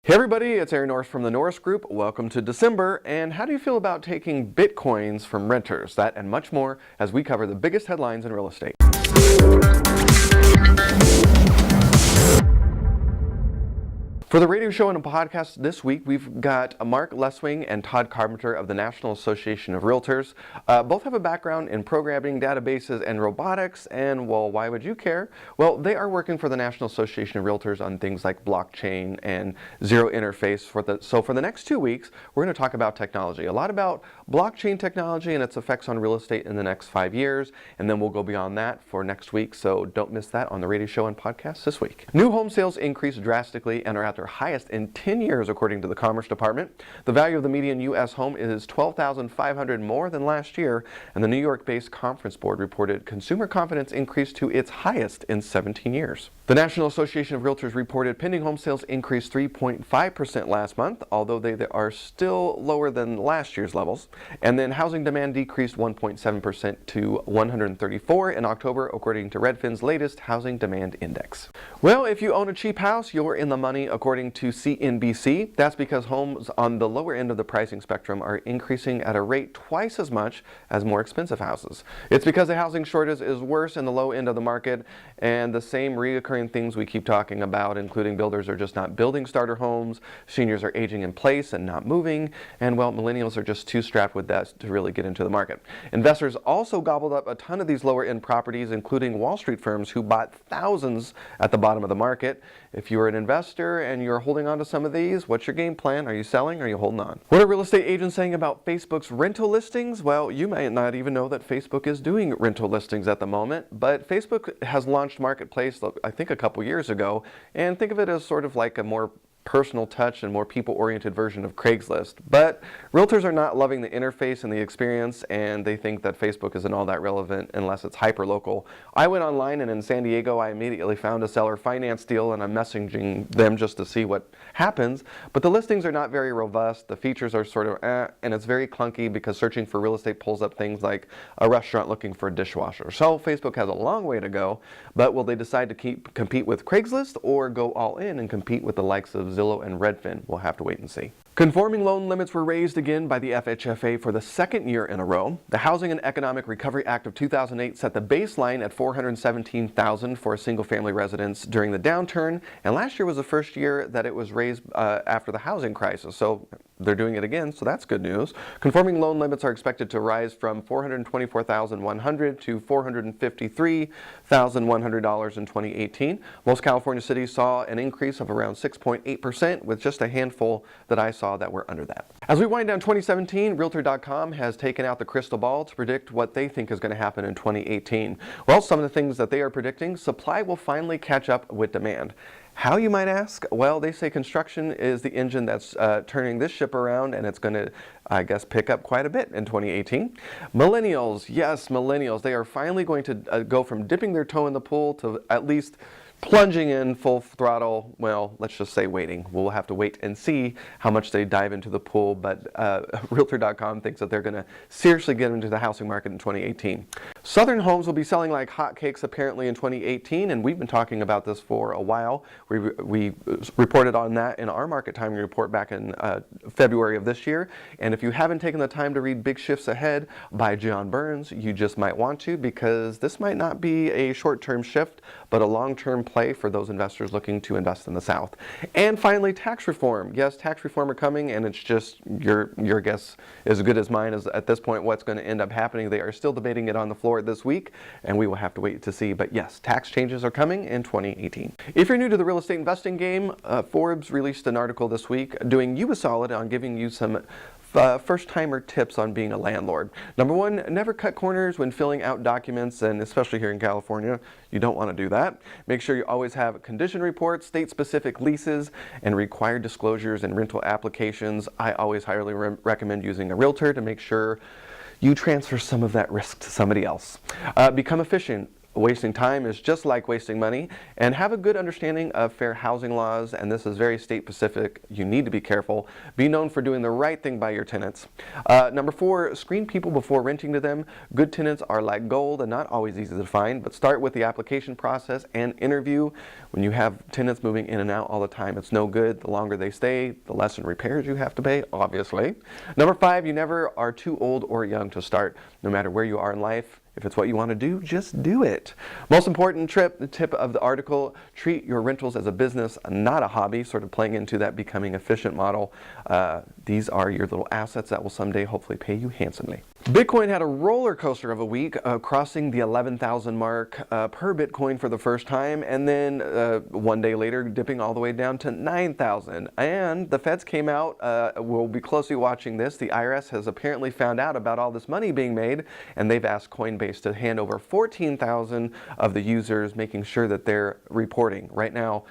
Hey everybody, it's Norris from the Norris Group. Welcome to December, and how do you feel about taking Bitcoins from renters? That and much more as we cover the biggest headlines in real estate. For the radio show and a podcast this week, we've got Mark Leswing and Todd Carpenter of the National Association of Realtors. Both have a background in programming, databases, and robotics, and well, why would you care? Well, they are working for the National Association of Realtors on things like blockchain and zero interface. So for the next 2 weeks, we're going to talk about technology, a lot about blockchain technology and its effects on real estate in the next 5 years, and then we'll go beyond that for next week, so don't miss that on the radio show and podcast this week. New home sales increased drastically and are at their highest in 10 years, according to the Commerce Department. The value of the median U.S. home is $12,500 more than last year, and the New York-based Conference Board reported consumer confidence increased to its highest in 17 years. The National Association of Realtors reported pending home sales increased 3.5% last month, although they are still lower than last year's levels. And then housing demand decreased 1.7% to 134 in October, according to Redfin's latest housing demand index. Well, if you own a cheap house, you're in the money, according to CNBC. That's because homes on the lower end of the pricing spectrum are increasing at a rate twice as much as more expensive houses. It's because the housing shortage is worse in the low end of the market, and the same reoccurring things we keep talking about, including builders are just not building starter homes, seniors are aging in place and not moving, and well, millennials are just too strapped with that to really get into the market. Investors also gobbled up a ton of these lower end properties, including Wall Street firms who bought thousands at the bottom of the market. If you're an investor and you're holding on to some of these, what's your game plan? Are you selling or are you holding on? What are real estate agents saying about Facebook's rental listings? Well, you might not even know that Facebook is doing rental listings at the moment, but Facebook has launched Marketplace, I think a couple years ago, and think of it as sort of like a more personal touch and more people-oriented version of Craigslist. But realtors are not loving the interface and the experience, and they think that Facebook isn't all that relevant unless it's hyper-local. I went online, and in San Diego, I immediately found a seller finance deal, and I'm messaging them just to see what happens. But the listings are not very robust. The features are sort of and it's very clunky because searching for real estate pulls up things like a restaurant looking for a dishwasher. So Facebook has a long way to go, but will they decide to compete with Craigslist or go all in and compete with the likes of Zillow and Redfin? We'll have to wait and see. Conforming loan limits were raised again by the FHFA for the second year in a row. The Housing and Economic Recovery Act of 2008 set the baseline at $417,000 for a single-family residence during the downturn, and last year was the first year that it was raised after the housing crisis. So they're doing it again, so that's good news. Conforming loan limits are expected to rise from $424,100 to $453,100 in 2018. Most California cities saw an increase of around 6.8%, with just a handful that I saw that were under that. As we wind down 2017, Realtor.com has taken out the crystal ball to predict what they think is going to happen in 2018. Well, some of the things that they are predicting: supply will finally catch up with demand. How, you might ask? Well, they say construction is the engine that's turning this ship around, and it's going to, I guess, pick up quite a bit in 2018. Millennials, yes, millennials, they are finally going to go from dipping their toe in the pool to at least plunging in full throttle. Well, let's just say waiting. We'll have to wait and see how much they dive into the pool, but Realtor.com thinks that they're going to seriously get into the housing market in 2018. Southern homes will be selling like hotcakes apparently in 2018, and we've been talking about this for a while. We reported on that in our market timing report back in February of this year, and if you haven't taken the time to read Big Shifts Ahead by John Burns, you just might want to, because this might not be a short-term shift, but a long-term play for those investors looking to invest in the South. And finally, tax reform. Yes, tax reform are coming, and it's just your guess is as good as mine as at this point what's going to end up happening. They are still debating it on the floor this week, and we will have to wait to see. But yes, tax changes are coming in 2018. If you're new to the real estate investing game, Forbes released an article this week doing you a solid on giving you some first-timer tips on being a landlord. Number one, never cut corners when filling out documents, and especially here in California, you don't want to do that. Make sure you always have condition reports, state-specific leases, and required disclosures and rental applications. I always highly recommend using a realtor to make sure you transfer some of that risk to somebody else. Become efficient. wasting time is just like wasting money, and have a good understanding of fair housing laws, and this is very state specific. You need to be careful. Be known for doing the right thing by your tenants. Number 4, screen people before renting to them. Good tenants are like gold and not always easy to find, but start with the application process and interview. When you have tenants moving in and out all the time, it's no good. The longer they stay, the less in repairs you have to pay, obviously. Number 5, you never are too old or young to start. No matter where you are in life, if it's what you want to do, just do it. Most important tip of the article, treat your rentals as a business, not a hobby, sort of playing into that becoming efficient model. These are your little assets that will someday hopefully pay you handsomely. Bitcoin had a roller coaster of a week, crossing the 11,000 mark per Bitcoin for the first time, and then one day later dipping all the way down to 9,000. And the feds came out, we'll be closely watching this. The IRS has apparently found out about all this money being made, and they've asked Coinbase to hand over 14,000 of the users, making sure that they're reporting. Right now,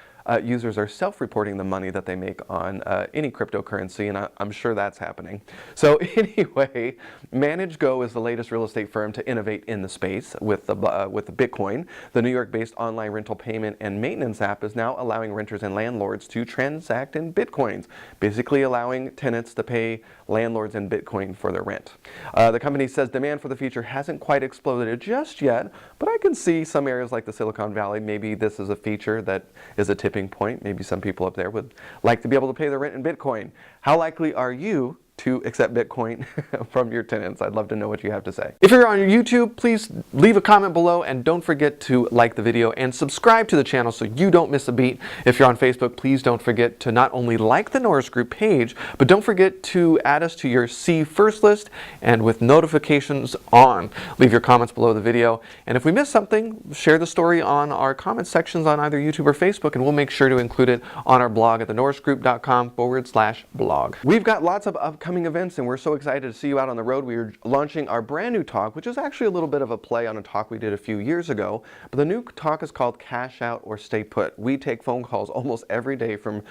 users are self-reporting the money that they make on any cryptocurrency, and I'm sure that's happening. So anyway, ManageGo is the latest real estate firm to innovate in the space with the Bitcoin. The New York-based online rental payment and maintenance app is now allowing renters and landlords to transact in Bitcoins, basically allowing tenants to pay landlords in Bitcoin for their rent. The company says demand for the feature hasn't quite exploded just yet, but I can see some areas like the Silicon Valley, maybe this is a feature that is a tipping point. Maybe some people up there would like to be able to pay their rent in Bitcoin. How likely are you to accept Bitcoin from your tenants? I'd love to know what you have to say. If you're on YouTube, please leave a comment below, and don't forget to like the video and subscribe to the channel so you don't miss a beat. If you're on Facebook, please don't forget to not only like the Norris Group page, but don't forget to add us to your See First list and with notifications on. Leave your comments below the video, and if we missed something, share the story on our comment sections on either YouTube or Facebook, and we'll make sure to include it on our blog at thenorrisgroup.com/blog. We've got lots of upcoming events, and we're so excited to see you out on the road. We are launching our brand new talk, which is actually a little bit of a play on a talk we did a few years ago. But the new talk is called Cash Out or Stay Put. We take phone calls almost every day from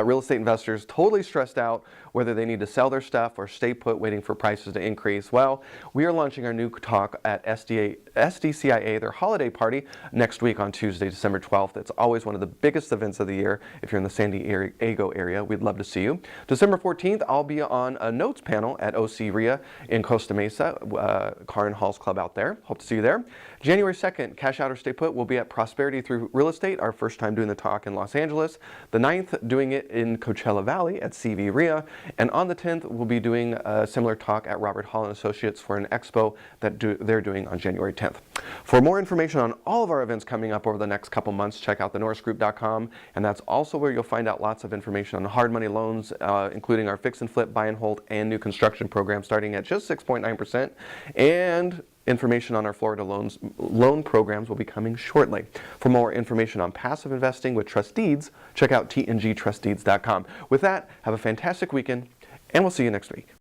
real estate investors totally stressed out whether they need to sell their stuff or stay put waiting for prices to increase. Well, we are launching our new talk at SDCIA, their holiday party, next week on Tuesday, December 12th. It's always one of the biggest events of the year. If you're in the San Diego area, we'd love to see you. December 14th, I'll be on a notes panel at OC RIA in Costa Mesa, Car and Halls Club out there. Hope to see you there. January 2nd, Cash Out or Stay Put will be at Prosperity Through Real Estate, our first time doing the talk in Los Angeles. The 9th, doing it in Coachella Valley at CV RIA. And on the 10th, we'll be doing a similar talk at Robert Hall & Associates for an expo that they're doing on January 10th. For more information on all of our events coming up over the next couple months, check out thenorrisgroup.com, and that's also where you'll find out lots of information on hard money loans, including our fix and flip, buy and hold, and new construction program starting at just 6.9%, and information on our Florida loan programs will be coming shortly. For more information on passive investing with trust deeds, check out tngtrustdeeds.com. With that, have a fantastic weekend, and we'll see you next week.